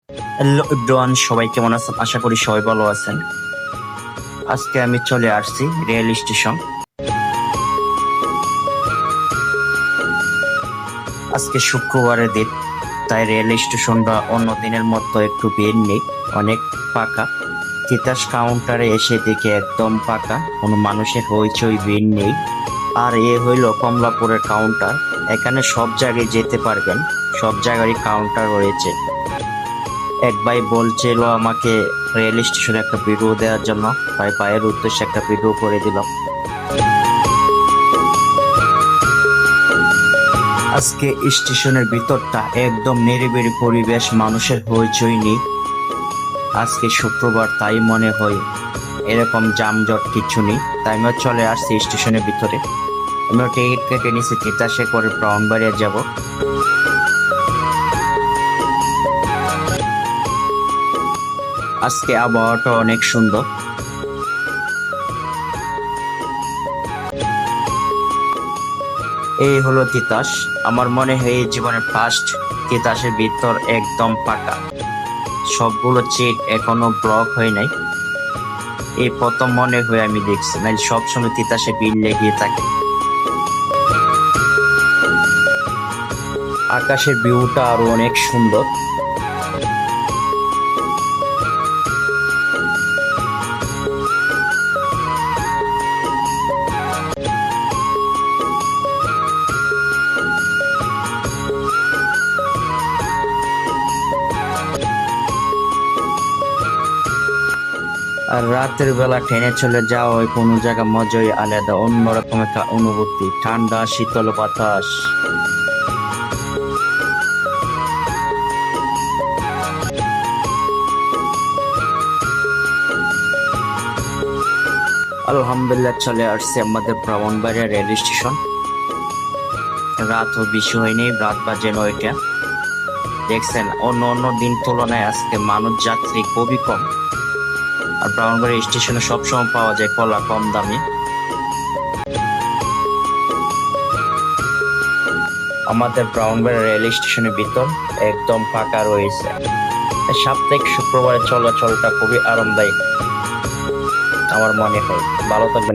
Hello everyone, সবাই কেমন আছেন? আশা করি সবাই ভালো আছেন। আজকে আমি চলে আসছি রেল স্টেশন। আজকে শুক্রবারের দিন, তাই রেল স্টেশনটা অন্য দিনের মতো একটু ভিড় নেই, অনেক ফাঁকা। তিতাস কাউন্টারে এসে দেখে একদম ফাঁকা, কোনো মানুষের হইচই ভিড় নেই। আর এ হইল কমলাপুরের কাউন্টার। এখানে সব জায়গায় যেতে পারবেন, সব জায়গারই কাউন্টার রয়েছে। এক ভাই বলছিল আমাকে রেল স্টেশনে একটা ভিডিও দেওয়ার জন্য, তাই ভাইয়ের উদ্দেশ্যে একটা ভিডিও করে দিলাম। আজকে স্টেশনের ভিতরটা একদম নিরিবিলি পরিবেশ, মানুষের হইচই নেই। আজকে শুক্রবার, তাই মনে হয় এরকম যানজট কিছু নেই। তাই আমি চলে আসছি স্টেশনের ভিতরে। আমি টিকিট কেটে নিচ্ছি তিতাসে করে ব্রাউনবাড়িয়া যাব। আজকে আবহাওয়াটা অনেক সুন্দর। এই হলো তিতাস। আমার মনে হয় এই জীবনের ফার্স্ট তিতাসের ভিতর একদম ফাঁকা, সবগুলো সিট এখনো ব্লক হয় নাই। এই প্রথম মনে হয় আমি দেখছি, নাই সবসময় তিতাসে ভিড় লেগে থাকে। আকাশের ভিউটা আরো অনেক সুন্দর। আর রাতের বেলা ট্রেনে চলে যাওয়া হয় কোনো জায়গা মজাই আলাদা, অন্যরকম একটা অনুভূতি, ঠান্ডা শীতল বাতাস। আলহামদুলিল্লাহ চলে আসছে আমাদের ব্রাহ্মণবাড়িয়া রেল স্টেশন। রাতও বেশি হয়নি, রাত বাজে 9টা। দেখছেন, অন্য অন্য দিন তুলনায় আজকে মানুষ যাত্রী খুবই কম। আর ব্রাহ্মণবাড়িয়া স্টেশনে সবসময় পাওয়া যায় কলা কম দামে। আমাদের ব্রাহ্মণবাড়িয়া রেল স্টেশনের ভিতর একদম ফাঁকা রয়েছে। সাপ্তাহিক শুক্রবারের চলাচলটা খুবই আরামদায়ক আমার মনে হয়। ভালো থাকবেন।